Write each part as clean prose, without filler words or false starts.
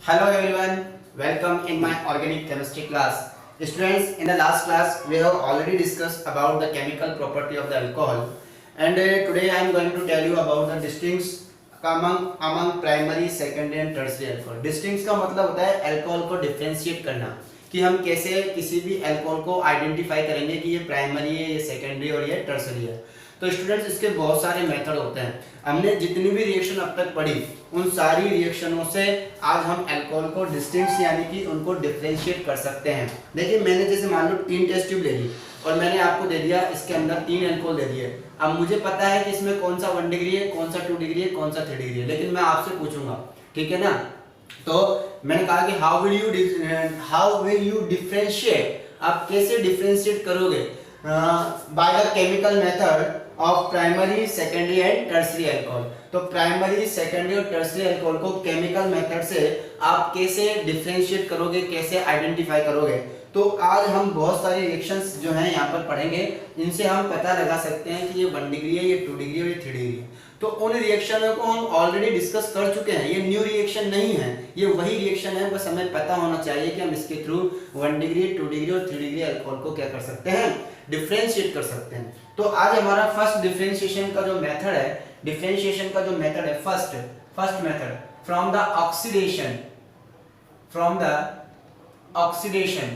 Hello everyone, welcome in my organic chemistry class. Students, in the last class we have already discussed about the chemical property of the alcohol, and today I am going to tell you about the distincts among primary, secondary and tertiary alcohol. Distincts का मतलब होता है alcohol को differentiate करना, कि हम कैसे किसी भी अल्कोहल को आइडेंटिफाई करेंगे कि ये प्राइमरी है, ये सेकेंडरी और ये टर्सरी है। तो स्टूडेंट्स, इसके बहुत सारे मेथड होते हैं। हमने जितनी भी रिएक्शन अब तक पढ़ी उन सारी रिएक्शनों से आज हम अल्कोहल को डिस्टिंक्ट यानी कि उनको डिफरेंशिएट कर सकते हैं। देखिए, मैंने जैसे मान लो 3 टेस्ट ट्यूब ले ली और मैंने आपको दे दिया इसके अंदर 3 अल्कोहल दे दिए। अब मुझे पता है कि इसमें कौन सा 1 डिग्री है, कौन सा 2 डिग्री है, कौन सा 3 डिग्री है, लेकिन मैं आपसे पूछूंगा, ठीक है ना। तो मैंने कहा कि हाउ विल यू डिफरेंशिएट, आप कैसे डिफरेंशिएट करोगे by the chemical method of primary, secondary and tertiary alcohol. तो प्राइमरी, सेकेंडरी और टर्सरी अल्कोहल को केमिकल मेथड से आप कैसे डिफरेंशिएट करोगे, कैसे आइडेंटिफाई करोगे। तो आज हम बहुत सारे रिएक्शंस जो हैं यहाँ पर पढ़ेंगे, इनसे हम पता लगा सकते हैं कि ये 1 डिग्री है, ये 2 डिग्री और ये 3 डिग्री है। तो उन रिएक्शनों को हम ऑलरेडी डिस्कस कर चुके हैं, ये न्यू रिएक्शन नहीं है, ये वही रिएक्शन है। बस हमें पता होना चाहिए कि हम इसके थ्रू 1 डिग्री, 2 डिग्री और 3 डिग्री अल्कोहल को क्या कर सकते हैं, डिफरेंशिएट कर सकते हैं। तो आज हमारा फर्स्ट डिफरेंशिएशन का जो मेथड है, डिफरेंशिएशन का जो मेथड है, first method from the oxidation,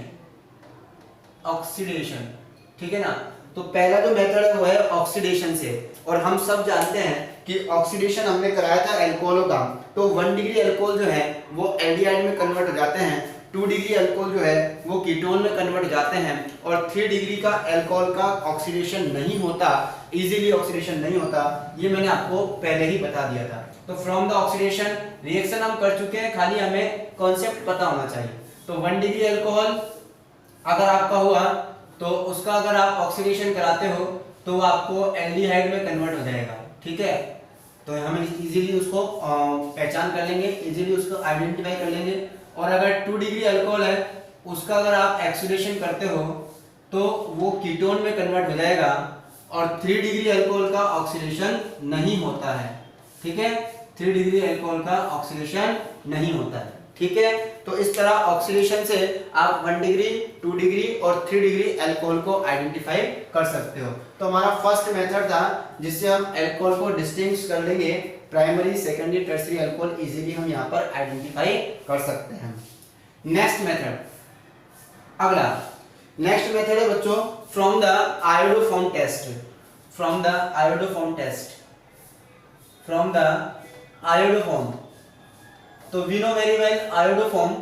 oxidation, ठीक है ना। तो पहला जो मेथड है वो है ऑक्सीडेशन से, और हम सब जानते हैं कि ऑक्सीडेशन हमने कराया था अल्कोहलों का। तो 1 डिग्री अल्कोहल जो है वो एल्डिहाइड में कन्वर्ट हो जाते हैं, 2 डिग्री अल्कोहल जो है वो कीटोन में कन्वर्ट हो जाते हैं, और 3 डिग्री का अल्कोहल का ऑक्सीडेशन नहीं होता, इजीली ऑक्सीडेशन नहीं होता। ये मैंने आपको पहले ही बता दिया था। तो फ्रॉम द ऑक्सीडेशन रिएक्शन हम कर चुके हैं, खाली हमें कॉन्सेप्ट पता होना चाहिए। तो 1 डिग्री अल्कोहल अगर आपका हुआ तो उसका अगर आप ऑक्सीडेशन कराते हो तो वो आपको एल्डिहाइड में कन्वर्ट हो जाएगा, ठीक है। तो हम इजीली उसको पहचान कर लेंगे, इजीली उसको आइडेंटिफाई कर लेंगे। और अगर 2 डिग्री अल्कोहल है उसका अगर आप ऑक्सीडेशन करते हो तो वो कीटोन में कन्वर्ट हो जाएगा, और 3 डिग्री अल्कोहल का ऑक्सीडेशन नहीं होता है, ठीक है। 3 डिग्री अल्कोहल का ऑक्सीडेशन नहीं होता है, ठीक है। तो इस तरह ऑक्सीडेशन से आप 1 डिग्री, 2 डिग्री और 3 डिग्री अल्कोहल को आइडेंटिफाई कर सकते हो। तो हमारा फर्स्ट मेथड था जिससे हम अल्कोहल को डिस्टिंग्विश कर लेंगे, primary, secondary, tertiary alcohol easily हम यहाँ पर आइडेंटिफाई कर सकते हैं। नेक्स्ट मेथड, अगला नेक्स्ट मेथड है बच्चों from the iodoform test, from the iodoform. तो we know very well iodoform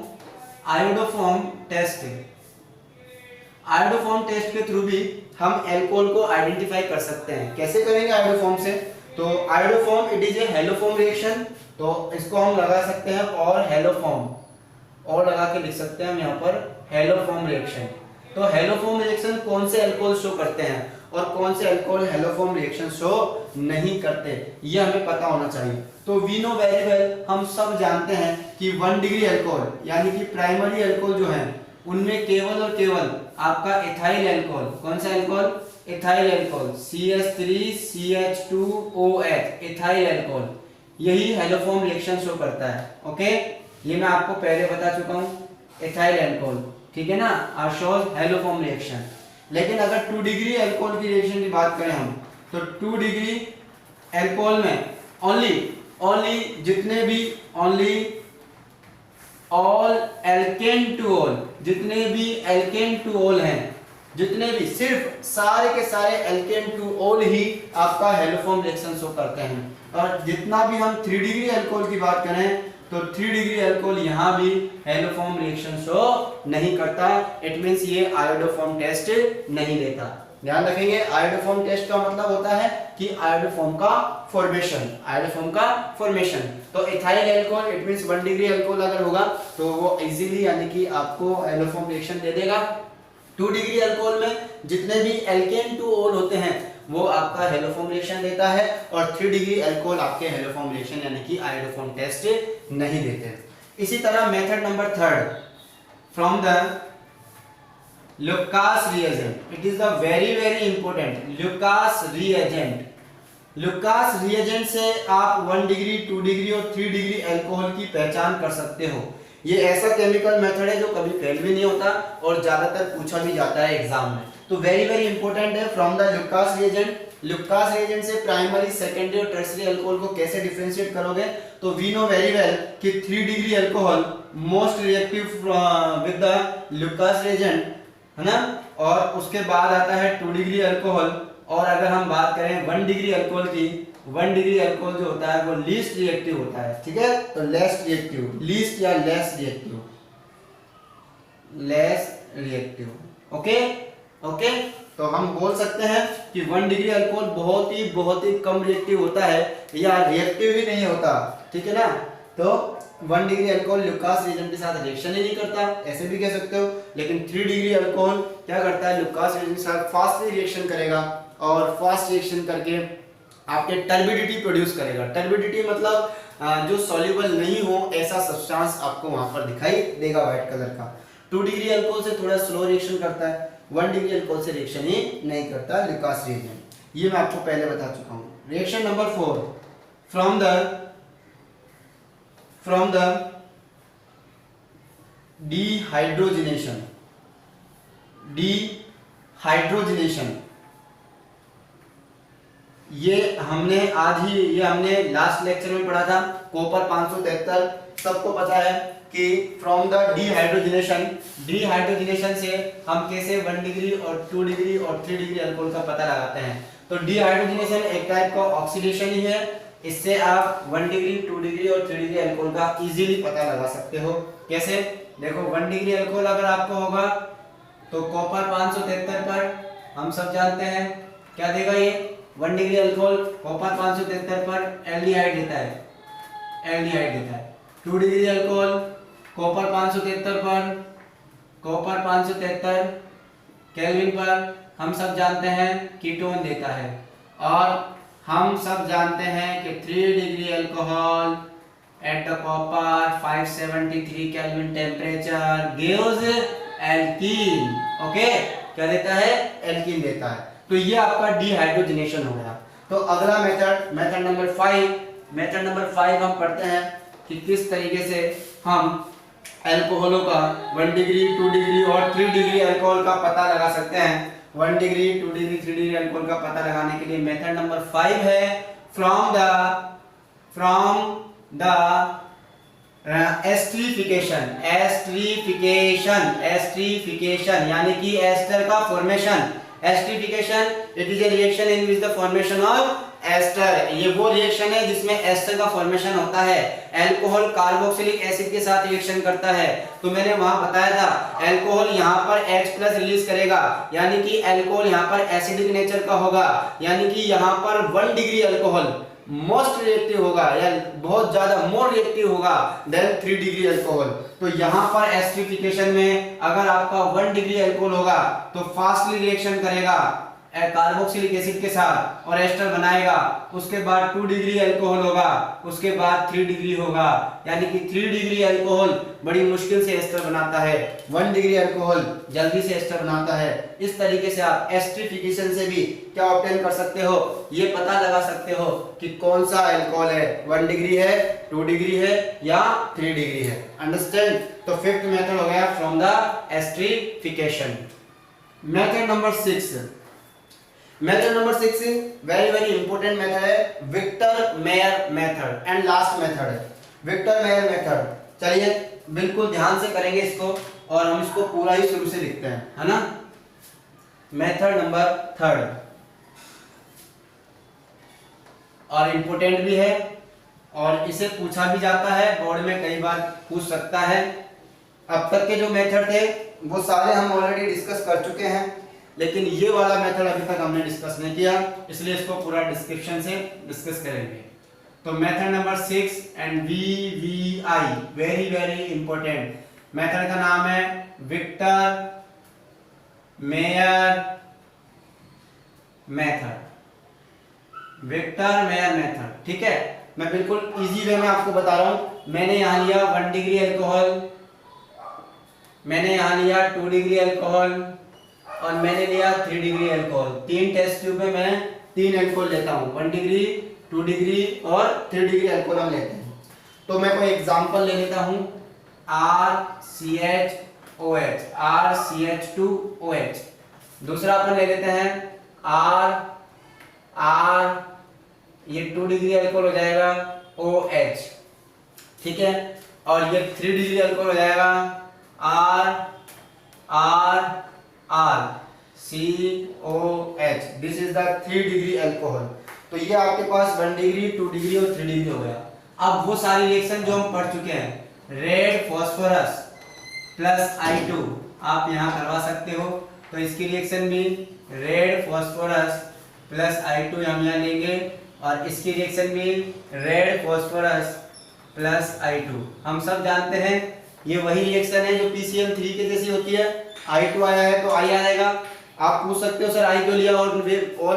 test के थ्रू भी हम अल्कोहल को आइडेंटिफाई कर सकते हैं। कैसे करेंगे आयोडोफॉर्म से? तो iodoform it is A haloform reaction, तो इसको हम लगा सकते हैं और हेलोफॉर्म, और लगा के लिख सकते हैं हम यहाँ पर हेलोफॉर्म रिएक्शन। तो हेलोफॉर्म रिएक्शन कौन से अल्कोहल शो करते हैं और कौन से अल्कोहल हेलोफॉर्म रिएक्शन शो नहीं करते, ये हमें पता होना चाहिए। तो वी नो वेरी वेल, हम सब जानते हैं कि 1 डिग्री अल्कोहल यानी कि प्राइमरी अल्कोहल जो है उनमें केवल और केवल आपका एथाइल अल्कोहल, कौन सा alcohol, ethyl alcohol CH3CH2OH, ethyl alcohol, यही हेलोफॉर्म रिएक्शन शो करता है। ओके, ये मैं आपको पहले बता चुका हूँ, एथाइल अल्कोहल, ठीक है ना, आर शोज हेलोफॉर्म रिएक्शन। लेकिन अगर 2 डिग्री अल्कोहल की रिएक्शन की बात करें हम, तो 2 डिग्री अल्कोहल में ओनली जितने भी ऑल एल्केन टू ऑल, जितने भी एल्केन टू ऑल हैं, जितने भी सिर्फ सारे के सारे एल्केन टू ऑल ही आपका हेलोफॉर्म रिएक्शन शो करते हैं। और जितना भी हम 3 डिग्री अल्कोहल की बात करें तो 3 डिग्री अल्कोहल यहाँ भी हेलोफॉर्म रिएक्शन शो नहीं करता, इट मींस ये आयोडोफॉर्म टेस्ट नहीं लेता। ध्यान रखेंगे, आयोडोफॉर्म टेस्ट का मतलब होता है कि आयोडोफॉर्म का फॉर्मेशन। तो ethyl alcohol it means 1 degree alcohol अगर होगा तो वो इजीली यानी कि आपको हेलोफॉर्म रिएक्शन दे देगा। 2 डिग्री अल्कोहल में जितने भी एल्केन टू ऑल होते हैं वो आपका हेलोफॉर्म रिएक्शन देता है, और 3 डिग्री अल्कोहल आपके हेलोफॉर्म रिएक्शन यानी कि आयोडोफॉर्म टेस्ट नहीं देते। इसी तरह method number 3 from the Lucas reagent, it is the very important Lucas reagent से आप 1 डिग्री, 2 डिग्री और 3 डिग्री अल्कोहल की पहचान कर सकते हो। ये ऐसा केमिकल मेथड है जो कभी फेल भी नहीं होता और ज्यादातर पूछा भी जाता है एग्जाम में। तो वेरी वेरी इंपॉर्टेंट है। From the Lucas reagent, Lucas reagent से प्राइमरी, सेकेंडरी और टर्शियरी अल्कोहल को कैसे डिफरेंशिएट करोगे? तो वी नो वेरी वेल कि 3 degree alcohol most reactive with the Lucas reagent, है ना। और उसके बाद आता है 2 डिग्री अल्कोहल। और अगर हम बात करें 1 डिग्री अल्कोहल की, 1 डिग्री अल्कोहल जो होता है वो लीस्ट रिएक्टिव होता है, ठीक है। तो लेस रिएक्टिव, लीस्ट या less reactive, less reactive, okay okay. तो हम बोल सकते हैं कि 1 डिग्री अल्कोहल बहुत ही कम रिएक्टिव होता है या रिएक्टिव ही नहीं होता, ठीक है ना। तो 1 डिग्री अल्कोहल लुकास रिएजेंट के साथ रिएक्शन ही नहीं करता, ऐसे भी कह सकते हो। लेकिन 3 डिग्री अल्कोहल क्या करता है? लुकास रिएजेंट के साथ फास्टली रिएक्शन करेगा और फास्ट रिएक्शन करके आपके टर्बिडिटी प्रोड्यूस करेगा। टर्बिडिटी मतलब जो सॉल्युबल नहीं हो ऐसा सब्सटेंस आपको वहां पर दिखाई देगा व्हाइट कलर का। 2 डिग्री अल्कोहल से थोड़ा स्लो रिएक्शन करता है, 1 डिग्री अल्कोहल से रिएक्शन ही नहीं करता लुकास रिएजेंट। ये मैं आपको पहले बता चुका हूं। Reaction number 4, from the dehydrogenation, ये हमने लास्ट लेक्चर में पढ़ा था। कॉपर 573 सबको पता है कि फ्रॉम द डिहाइड्रोजिनेशन से हम कैसे 1 डिग्री और 2 डिग्री और 3 डिग्री अल्कोहल का पता लगाते हैं। तो डिहाइड्रोजिनेशन एक टाइप का ऑक्सीडेशन ही है। इससे आप 1 डिग्री, 2 डिग्री और 3 डिग्री अल्कोहल का इजीली पता लगा सकते हो। कैसे? देखो 1 डिग्री अल्कोहल अगर आपको होगा तो कॉपर 573 पर हम सब जानते हैं क्या देगा ये 1 डिग्री अल्कोहल कॉपर 573 पर एल्डिहाइड देता है। 2 डिग्री अल्कोहल कॉपर 573 केल्विन पर हम सब जानते हैं कीटोन देता है। और हम सब जानते हैं कि 3 degree alcohol at the copper 573 kelvin temperature gives alkene. Okay, क्या देता है? एल्कीन देता है। तो ये आपका डिहाइड्रोजिनेशन हो गया। तो अगला मेथड नंबर 5 हम पढ़ते हैं कि किस तरीके से हम अल्कोहलों का 1 डिग्री, 2 डिग्री और 3 डिग्री अल्कोहल का पता लगा सकते हैं। 1 डिग्री, 2 डिग्री, 3 डिग्री अल्कोहल का पता लगाने के लिए मेथड नंबर 5 है फ्रॉम द एस्टरीफिकेशन यानी कि एस्टर का formation. Esterification it is a reaction in which the formation of ester. ये वो रिएक्शन है जिसमें एस्टर का फॉर्मेशन होता है। अल्कोहल कार्बोक्सिलिक एसिड के साथ रिएक्शन करता है। तो मैंने वहां बताया था अल्कोहल यहाँ पर H+ रिलीज करेगा, यानी कि अल्कोहल यहाँ पर एसिडिक नेचर का होगा, यानी कि यहाँ पर 1 डिग्री अल्कोहल मोस्ट रिएक्टिव होगा या बहुत ज्यादा मोर रिएक्टिव होगा देन 3 डिग्री अल्कोहल। तो यहाँ पर एस्टरीफिकेशन में अगर आपका 1 डिग्री अल्कोहल होगा तो फास्टली रिएक्शन करेगा कार्बोक्सिलिक एसिड के साथ और एस्टर बनाएगा। उसके बाद 2 डिग्री अल्कोहल होगा, उसके बाद 3 डिग्री होगा, यानी कि 3 डिग्री अल्कोहल बड़ी मुश्किल से एस्टर बनाता है, 1 डिग्री अल्कोहल जल्दी से एस्टर बनाता है। इस तरीके से आप एस्टरीफिकेशन से भी क्या ऑब्टेन कर सकते हो? ये पता लगा सकते हो कि कौन सा अल्कोहल है, 1 डिग्री है, 2 डिग्री है या 3 डिग्री है। अंडरस्टैंड? तो फिफ्थ मेथड हो गया from the esterification. Method number 6 very very important method है, Victor Meyer method and last method है विक्टर मेयर मेथड। चलिए बिल्कुल ध्यान से करेंगे इसको और हम इसको पूरा ही शुरू से लिखते हैं, है ना। मेथड नंबर 3 और इंपॉर्टेंट भी है और इसे पूछा भी जाता है, बोर्ड में कई बार पूछ सकता है। अब तक के जो मेथड थे वो सारे हम ऑलरेडी डिस्कस कर चुके हैं, लेकिन ये वाला मेथड अभी तक हमने डिस्कस नहीं किया, इसलिए इसको पूरा डिस्क्रिप्शन से डिस्कस करेंगे। तो method number 6 and VVI very very important. Method का नाम है विक्टर मेयर मेथड। ठीक है, मैं बिल्कुल इजी वे में आपको बता रहा हूं। मैंने यहां लिया 1 डिग्री अल्कोहल, मैंने यहां लिया 2 डिग्री अल्कोहल और मैंने लिया 3 डिग्री अल्कोहल। 3 टेस्ट ट्यूब में मैं 3 अल्कोहल लेता हूं, 1 डिग्री, 2 डिग्री और 3 डिग्री अल्कोहल हम लेते हैं। तो मैं कोई एग्जांपल ले लेता हूं RCHOH, RCH2OH। दूसरा अपन ले लेते हैं R, ये 2 डिग्री अल्कोहल हो जाएगा OH, ठीक है। और ये 3 डिग्री अल्कोहल हो जाएगा RCOH। This is the 3 degree alcohol. तो ये आपके पास 1 डिग्री, 2 डिग्री और 3 डिग्री हो गया। अब वो सारी रिएक्शन जो हम पढ़ चुके हैं, रेड फॉस्फोरस प्लस I2 आप यहाँ करवा सकते हो। तो इसकी रिएक्शन भी रेड फॉस्फोरस प्लस I2 हम यहाँ लेंगे, और इसकी रिएक्शन भी रेड फॉस्फोरस प्लस I2। हम सब जानते हैं ये वही रिएक्शन है जो PCl3 के जैसी होती है। I2 आया है तो I आएगा। आप पूछ सकते हो सर I क्यों लिया, और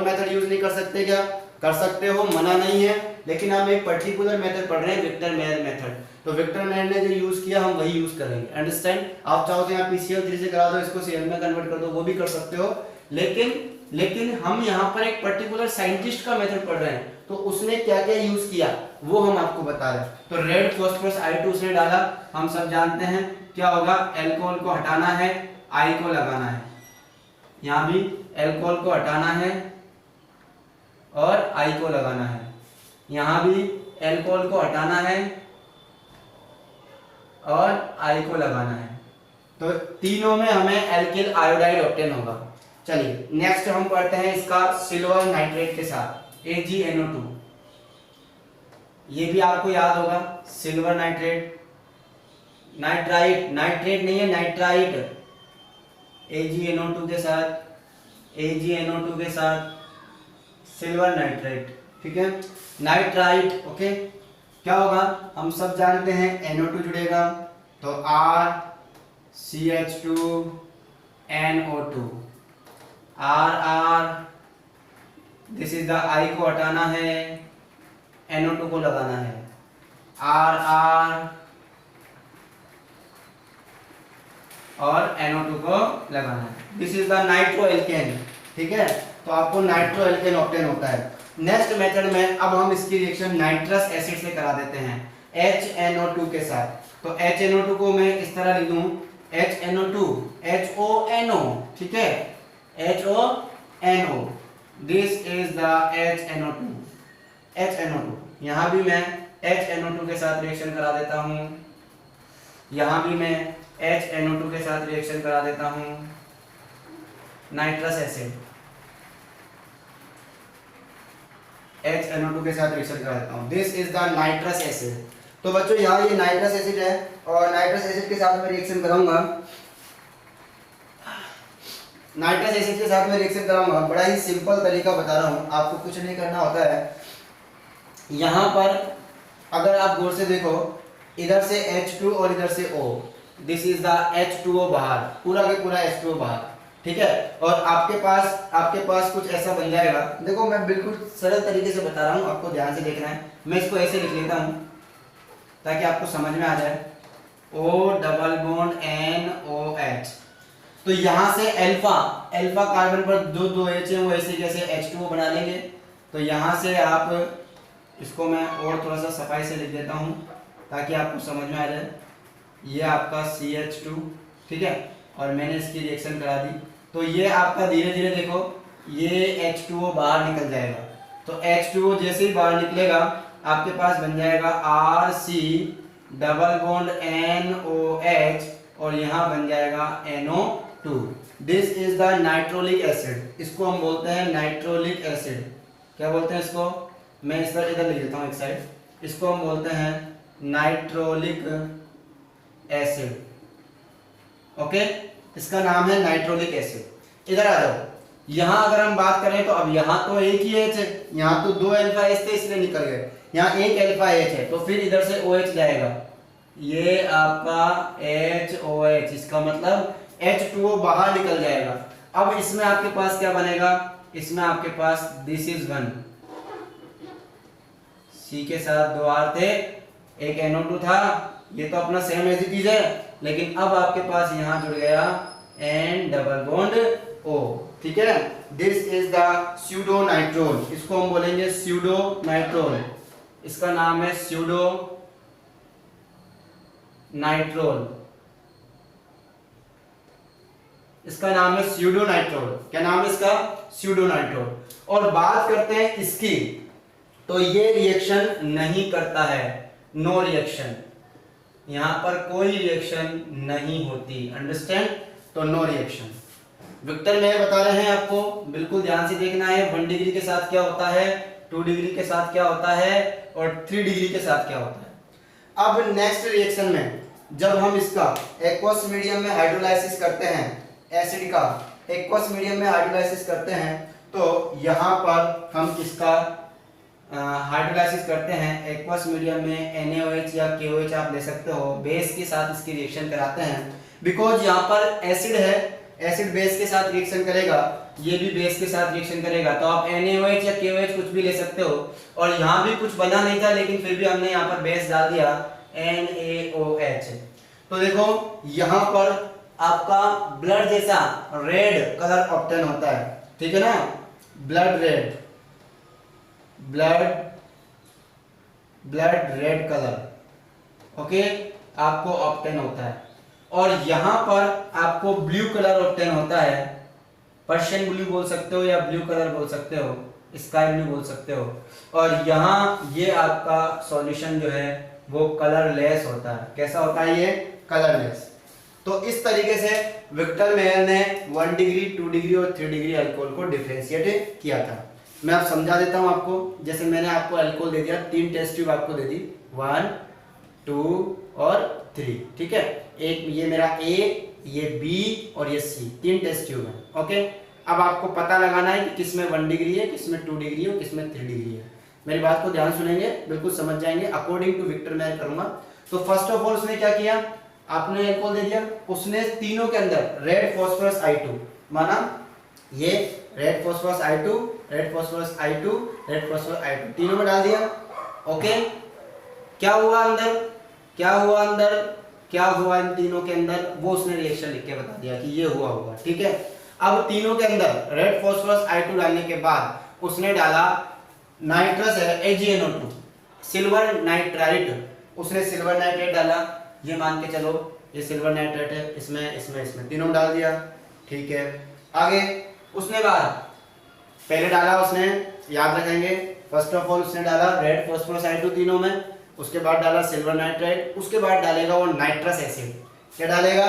मेथड यूज नहीं कर सकते क्या? कर सकते हो, मना नहीं है, लेकिन हम एक पर्टिकुलर मेथड पढ़ रहे हैं, विक्टर मेयर मेथड। तो विक्टर मेयर ने जो यूज किया हम वही यूज करेंगे, अंडरस्टैंड। आप चाहो तो यहाँ PCl3 से करा दो, इसको Cl में कन्वर्ट कर दो, वो भी कर सकते हो। लेकिन हम यहाँ पर एक पर्टिकुलर साइंटिस्ट का मेथड पढ़ रहे हैं, तो उसने क्या क्या यूज किया वो हम आपको बता रहे हैं। तो रेड फॉस्फोरस I2 उसने डाला, हम सब जानते हैं क्या होगा, एल्कोहल को हटाना है, I को लगाना है। यहाँ भी एल्कोहल को हटाना है और I को लगाना है। यहाँ भी एल्कोहल को हटाना है और I को लगाना है। तो तीनों में हमें एल्किल आयोडाइड ऑब्टेन होगा। चलिए नेक्स्ट हम पढ़ते हैं इसका सिल्वर नाइट्रेट के साथ AgNO2। ये भी आपको याद होगा, सिल्वर नाइट्रेट, नाइट्राइट, नाइट्रेट नहीं है नाइट्राइट, AgNO2 के साथ सिल्वर नाइट्रेट, ठीक है, नाइट्राइट। ओके, क्या होगा हम सब जानते हैं, NO2 जुड़ेगा तो RCH2NO2, R, this is the I को हटाना है, NO2 को लगाना है, R और NO2 को लगाना है। This is the nitro alkene, ठीक है। तो आपको नाइट्रो एल्केन ऑब्टेन होता है। नेक्स्ट मेथड में अब हम इसकी रिएक्शन नाइट्रस एसिड से करा देते हैं, HNO2 के साथ। तो HNO2 को मैं इस तरह लिख दूं, HNO2, HONO, ठीक है, HONO, this is the HNO2। यहाँ भी मैं HNO2 के साथ रिएक्शन करा देता हूँ, यहाँ भी मैं HNO2 के साथ रिएक्शन करा देता हूँ, नाइट्रस एसिड, HNO2 के साथ रिएक्शन करा देता हूँ। This is the nitrous acid. तो बच्चों यहाँ ये नाइट्रस एसिड है और नाइट्रस एसिड के साथ मैं रिएक्शन कराऊंगा, नाइट्रस एसिड के साथ मैं रिएक्शन कराऊंगा। बड़ा ही सिंपल तरीका बता रहा हूँ, आपको कुछ नहीं करना होता है। यहाँ पर अगर आप गौर से देखो, इधर से H2 और इधर से O, this is the H2O बाहर, पूरा के पूरा H2O बाहर, ठीक है। और आपके पास कुछ ऐसा बन जाएगा। देखो मैं बिल्कुल सरल तरीके से बता रहा हूँ, आपको ध्यान से देखना है। मैं इसको ऐसे लिख लेता हूँ ताकि आपको समझ में आ जाए, O डबल बॉन्ड NOH। तो यहाँ से अल्फा कार्बन पर दो H है, वो ऐसे जैसे H2O बना लेंगे। तो यहाँ से आप इसको मैं और थोड़ा सा सफाई से लिख देता हूँ ताकि आपको समझ में आ जाए। ये आपका CH2, ठीक है, और मैंने इसकी रिएक्शन करा दी। तो ये आपका धीरे धीरे देखो ये H2O बाहर निकल जाएगा। तो H2O जैसे ही बाहर निकलेगा आपके पास बन जाएगा RC डबल बॉन्ड NOH और यहाँ बन जाएगा NO2। This is the nitrolic acid. इसको हम बोलते हैं नाइट्रोलिक एसिड। क्या बोलते हैं इसको? मैं इस तरह इधर लिख देता हूँ एक साइड। इसको हम बोलते हैं नाइट्रोलिक एसिड। ओके, इसका नाम है नाइट्रोलिक एसिड। इधर आ जाओ। यहाँ अगर हम बात करें तो अब यहाँ तो एक ही H है, यहाँ तो दो अल्फा H थे इसलिए निकल गए, यहाँ एक अल्फा H है तो फिर इधर से OH जाएगा। ये आपका HOH, इसका मतलब H2O बाहर निकल जाएगा। अब इसमें आपके पास क्या बनेगा? इसमें आपके पास दिस इज वन, C के साथ दो R थे, एक NO2 था, ये तो अपना सेम एज इट इज है, लेकिन अब आपके पास यहाँ जुड़ गया N डबल बॉन्ड O, ठीक है। This is the pseudo नाइट्रोल। इसको हम बोलेंगे स्यूडो नाइट्रोल। इसका नाम है स्यूडो नाइट्रोल, इसका नाम है स्यूडोनाइट्रोल। क्या नाम है इसका? स्यूडोनाइट्रोल। और बात करते हैं इसकी, तो ये रिएक्शन नहीं करता है, नो रिएक्शन, यहां पर कोई रिएक्शन नहीं होती, अंडरस्टैंड? तो नो रिएक्शन। विक्टर मेयर बता रहे हैं आपको, बिल्कुल ध्यान से देखना है। 1 डिग्री के साथ क्या होता है, 2 डिग्री के साथ क्या होता है, और 3 डिग्री के साथ क्या होता है। अब नेक्स्ट रिएक्शन में जब हम इसका एक्वस मीडियम में हाइड्रोलाइसिस करते हैं, एसिड का एक्वस मीडियम में हाइड्रोलाइसिस करते हैं, तो यहाँ पर हम इसका हाइड्रोलाइसिस करते हैं एक्वस मीडियम में NaOH या KOH आप ले सकते हो, बेस के साथ इसकी रिएक्शन कराते हैं। बिकॉज यहाँ पर एसिड है, एसिड बेस के साथ रिएक्शन करेगा, ये भी बेस के साथ रिएक्शन करेगा, तो आप NaOH या KOH कुछ भी ले सकते हो। और यहाँ भी कुछ बना नहीं था, लेकिन फिर भी हमने यहाँ पर बेस डाल दिया NaOH। तो देखो यहाँ पर आपका ब्लड जैसा रेड कलर ऑब्टेन होता है, ठीक है ना, blood red, blood red colour, okay, आपको ऑब्टेन होता है। और यहां पर आपको ब्लू कलर ऑब्टेन होता है, पर्शियन ब्लू बोल सकते हो या ब्लू कलर बोल सकते हो, स्काई ब्लू बोल सकते हो। और यहाँ ये आपका सॉल्यूशन जो है वो कलरलेस होता है। कैसा होता है ये? कलरलेस। तो इस तरीके से विक्टर मेयर ने 1 डिग्री, 2 डिग्री और 3 डिग्री अल्कोहल को डिफरेंशिएट किया था। मैं अब समझा देता हूं आपको। जैसे मैंने आपको अल्कोहल दे दिया, 3 टेस्ट ट्यूब आपको दे दी, 1, 2 और 3, ठीक है। एक ये मेरा A, ये B और ये C, 3 टेस्ट ट्यूब है, ओके। अब आपको पता लगाना है कि किसमें 1 डिग्री है, किसमें 2 डिग्री है और किसमें 3 डिग्री है। मेरी बात को ध्यान सुनेंगे, बिल्कुल समझ जाएंगे। अकॉर्डिंग टू विक्टर मेयर करूंगा। तो फर्स्ट ऑफ ऑल उसने क्या किया, आपने अल्कोहल दे दिया, उसने तीनों के अंदर रेड फास्फोरस I2 माना, ये red phosphorus I2, red phosphorus I2, red phosphorus I2 तीनों में डाल दिया, ओके। क्या हुआ अंदर, क्या हुआ अंदर, क्या हुआ इन तीनों के अंदर, वो उसने रिएक्शन लिख के बता दिया कि ये हुआ होगा, ठीक है। अब तीनों के अंदर रेड फास्फोरस I2 डालने के बाद उसने डाला नाइट्रस है AgNO2, सिल्वर नाइट्राइट, उसने सिल्वर नाइट्रेट डाला, ये मान के चलो ये सिल्वर नाइट्रेट है, इसमें तीनों डाल दिया, ठीक है। आगे उसने बाद पहले डाला उसने, याद रखेंगे, फर्स्ट ऑफ ऑल उसने डाला रेड फास्फोरस I2 तीनों में, उसके बाद डाला सिल्वर नाइट्राइट, उसके बाद डालेगा वो नाइट्रस एसिड। क्या डालेगा?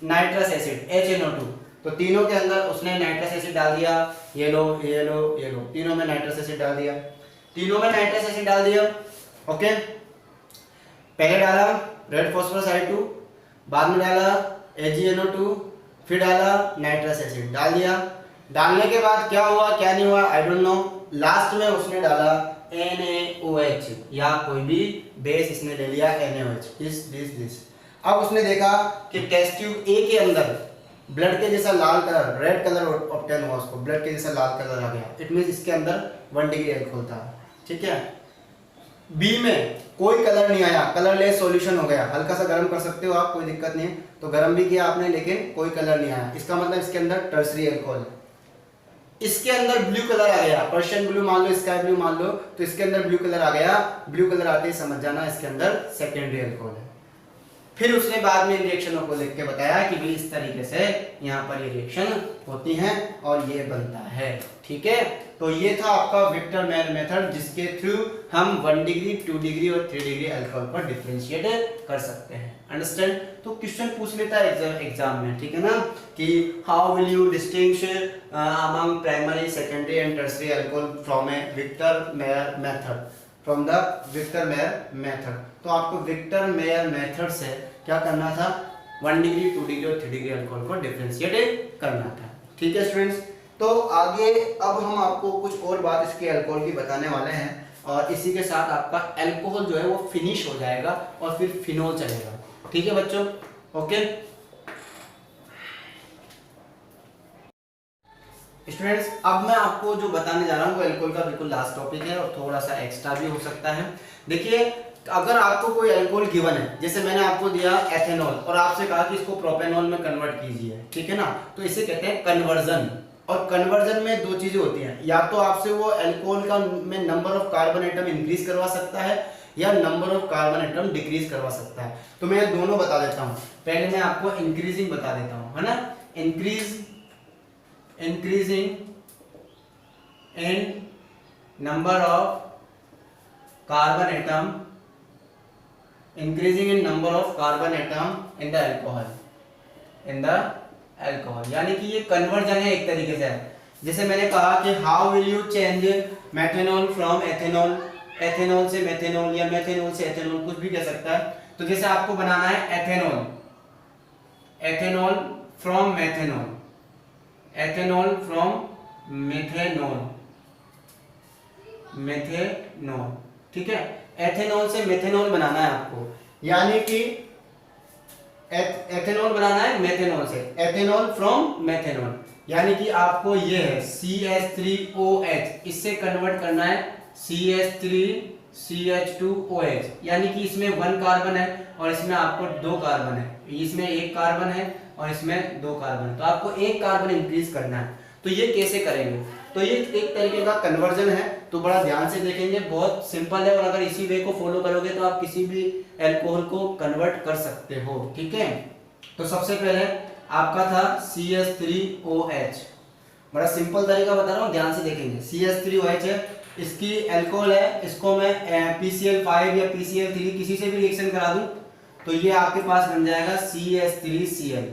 Nitrous acid HNO2। तो तीनों के अंदर उसने नाइट्रस एसिड डाल दिया, ये लो, तीनों में नाइट्रस एसिड डाल दिया, तीनों में नाइट्रस एसिड डाल दिया, ओके। पहले डाला रेड फास्फोरस I2, बाद में डाला AgNO2, फिर डाला नाइट्रस एसिड, डाल दिया। डालने के बाद क्या हुआ क्या नहीं हुआ आई डोंट नो, लास्ट में उसने डाला NaOH या कोई भी बेस इसने ले लिया NaOH, दिस। अब उसने देखा कि टेस्ट ट्यूब A के अंदर ब्लड के जैसा लाल कलर, रेड कलर ऑब्टेन हुआ, उसको ब्लड के जैसा लाल कलर आ गया, इट मींस इसके अंदर 1 डिग्री अल्कोहल था, ठीक है। बी में कोई कलर नहीं आया, कलरलेस सॉल्यूशन हो गया। हल्का सा गर्म कर सकते हो आप, कोई दिक्कत नहीं है, तो गर्म भी किया आपने, लेकिन कोई कलर नहीं आया, इसका मतलब इसके अंदर टर्सरी अल्कोहल है। इसके अंदर ब्लू कलर आ गया, पर्शियन ब्लू मान लो, स्काई ब्लू मान लो, तो इसके अंदर ब्लू कलर आ गया। ब्लू कलर आते ही समझ जाना इसके अंदर सेकेंडरी अल्कोहल है। फिर उसने बाद में रिएक्शनों को लिख के बताया कि भाई इस तरीके से यहाँ पर ये रिएक्शन होती हैं और ये बनता है, ठीक है। तो ये था आपका विक्टर मेयर मेथड, जिसके थ्रू हम 1 डिग्री, 2 डिग्री और 3 डिग्री अल्कोहल पर डिफरेंशिएट कर सकते हैं, अंडरस्टैंड। तो क्वेश्चन पूछ लेता है एग्जाम में, ठीक है ना, कि how will you distinguish among primary, secondary and tertiary alcohol from a Victor Meyer method, from the Victor Meyer method. तो आपको विक्टर मेयर मेथड से क्या करना था, 1 डिग्री, 2 डिग्री और 3 डिग्री अल्कोहल को डिफरेंशिएट करना था, ठीक है स्टूडेंट्स। तो आगे अब हम आपको कुछ और बात इसके अल्कोहल की बताने वाले हैं, और इसी के साथ आपका अल्कोहल जो है वो फिनिश हो जाएगा और फिर फिनोल चलेगा, ठीक है बच्चों, ओके। स्टूडेंट्स अब मैं आपको जो बताने जा रहा हूँ वो अल्कोहल का बिल्कुल लास्ट टॉपिक है और थोड़ा सा एक्स्ट्रा भी हो सकता है। देखिए अगर आपको कोई अल्कोहल गिवन है, जैसे मैंने आपको दिया एथेनॉल और आपसे कहा कि इसको प्रोपेनॉल में कन्वर्ट कीजिए, ठीक है ना, तो इसे कहते हैं कन्वर्जन। और कन्वर्जन में दो चीजें होती हैं, या तो आपसे वो अल्कोहल का में number of carbon atom increase करवा सकता है, या number of carbon atom decrease करवा सकता है। तो मैं दोनों बता देता हूँ। पहले मैं आपको इंक्रीजिंग बता देता हूँ, है ना। Increasing in number of carbon atom, increasing in number of carbon atom in the alcohol, यानी कि ये कन्वर्जन है एक तरीके से। जैसे मैंने कहा कि how will you change methanol from ethanol, ethanol से मेथेनॉल या मेथेनॉल से एथेनॉल, कुछ भी कह सकता है। तो जैसे आपको बनाना है ethanol, ethanol from methanol, ethanol from methanol, methanol, ठीक है। एथेनॉल से मेथेनॉल बनाना है आपको, यानी कि एथेनॉल बनाना है मेथेनॉल से, एथेनॉल फ्रॉम मेथेनॉल, यानी कि आपको ये है CH3OH, इससे कन्वर्ट करना है CH3CH2OH, यानी कि इसमें 1 कार्बन है और इसमें आपको 2 कार्बन है, इसमें 1 कार्बन है और इसमें 2 कार्बन है, तो आपको 1 कार्बन इंक्रीज करना है। तो ये कैसे करेंगे? तो ये एक तरीके का कन्वर्जन है, तो बड़ा ध्यान से देखेंगे, बहुत सिंपल है, और अगर इसी वे को फॉलो करोगे तो आप किसी भी अल्कोहल को कन्वर्ट कर सकते हो, ठीक है। तो सबसे पहले आपका था CH3OH, बड़ा सिंपल तरीका बता रहा हूँ, ध्यान से देखेंगे। CH3OH है, इसकी अल्कोहल है, इसको मैं PCl5 या PCl3 किसी से भी रिएक्शन करा दूं तो ये आपके पास बन जाएगा CH3Cl,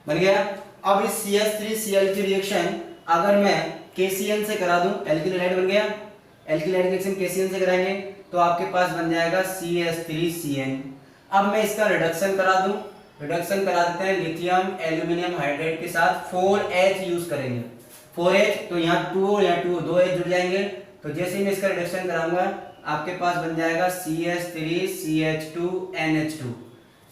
बन गया। अब इस CH3Cl की रिएक्शन अगर मैं KCl से करा दूं, एल्किल हैलाइड बन गया, एल्किल हैलाइड रिएक्शन KCl से कराएंगे तो आपके पास बन जाएगा CH3Cn। अब मैं इसका रिडक्शन करा दूं, रिडक्शन करा देते हैं लिथियम एल्यूमिनियम हाइड्राइड के साथ, 4H यूज करेंगे, 4H, तो यहाँ 2 और यहाँ 2 H जुड़ जाएंगे। तो जैसे ही मैं इसका रिडक्शन कराऊंगा आपके पास बन जाएगा CH3CH2NH2,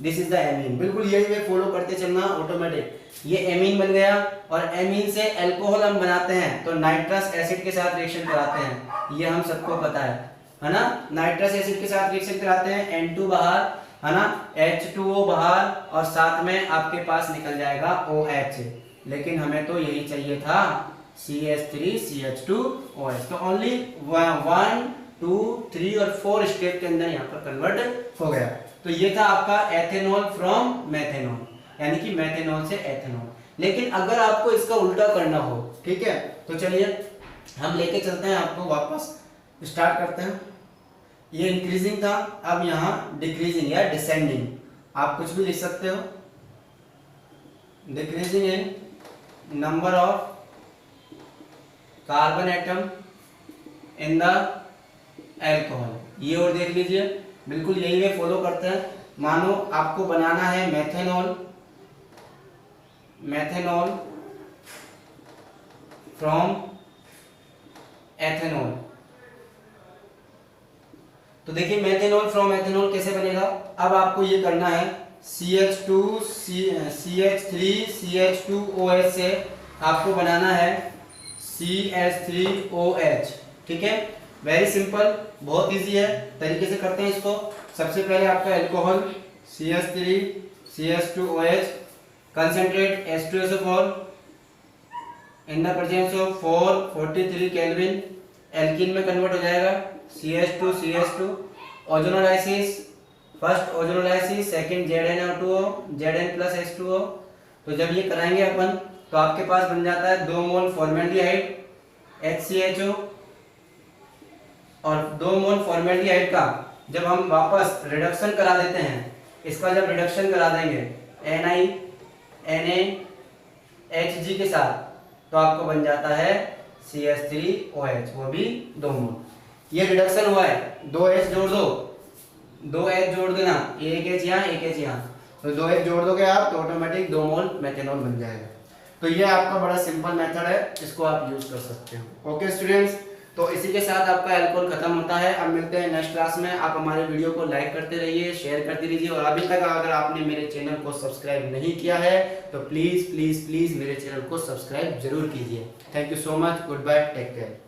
this is the amine. बिल्कुल यही वे फॉलो करते चलना ऑटोमेटिक, ये एमीन बन गया। और एमीन से अल्कोहल हम बनाते हैं तो नाइट्रस एसिड के साथ रिएक्शन कराते हैं, ये हम सबको पता है ना। नाइट्रस एसिड के साथ रिएक्शन कराते हैं, N2 बाहर, है ना, H2O बाहर, और साथ में आपके पास निकल जाएगा OH, लेकिन हमें तो यही चाहिए था CH3CH2OH। तो ओनली 1, 2, 3 और 4 स्टेप के अंदर यहाँ पर कन्वर्ट हो गया। तो ये था आपका एथेनॉल फ्रॉम मेथेनॉल, यानी कि मेथेनॉल से एथेनॉल। लेकिन अगर आपको इसका उल्टा करना हो, ठीक है, तो चलिए हम लेके चलते हैं आपको वापस, स्टार्ट करते हैं। ये इंक्रीजिंग था, अब यहाँ डिक्रीजिंग या डिसेंडिंग, आप कुछ भी लिख सकते हो। Decreasing in number of carbon atom in the alcohol, ये और देख लीजिए, बिल्कुल यही वे फॉलो करते हैं। मानो आपको बनाना है मेथेनॉल, मेथेनॉल फ्रॉम एथेनॉल, तो देखिए मेथेनॉल फ्रॉम एथेनॉल कैसे बनेगा। अब आपको ये करना है CH3CH2OH से आपको बनाना है CH3OH, ठीक है। वेरी सिंपल, बहुत इजी है, तरीके से करते हैं इसको। सबसे पहले आपका alcohol CH3CH2OH, concentrate H2SO4 in the presence of 443 kelvin, alkene में कन्वर्ट हो जाएगा CH2CH2। Ozonolysis, first ozonolysis, second ZnO2O, Zn plus H2O। तो जब ये कराएंगे अपन तो आपके पास बन जाता है 2 मोल फॉर्मेल्डिहाइड HCHO, और 2 मोल फॉर्मेल्डिहाइड का जब हम वापस रिडक्शन करा देते हैं, इसका जब रिडक्शन करा देंगे NiNaHG के साथ, तो आपको बन जाता है CH3OH, वो भी 2 मोल। ये रिडक्शन हुआ है, 2H जोड़ दो, 2H जोड़ देना, एक H यहाँ, एक H यहाँ, तो 2H जोड़ दोगे आप तो ऑटोमेटिक 2 मोल मेथेनॉल बन जाएगा। तो ये आपका बड़ा सिंपल मेथड है, इसको आप यूज कर सकते हो। ओके स्टूडेंट्स, तो इसी के साथ आपका अल्कोहल खत्म होता है। अब मिलते हैं नेक्स्ट क्लास में। आप हमारे वीडियो को लाइक करते रहिए, शेयर करते रहिए, और अभी तक अगर आपने मेरे चैनल को सब्सक्राइब नहीं किया है तो प्लीज प्लीज प्लीज मेरे चैनल को सब्सक्राइब जरूर कीजिए। Thank you so much, goodbye, take care.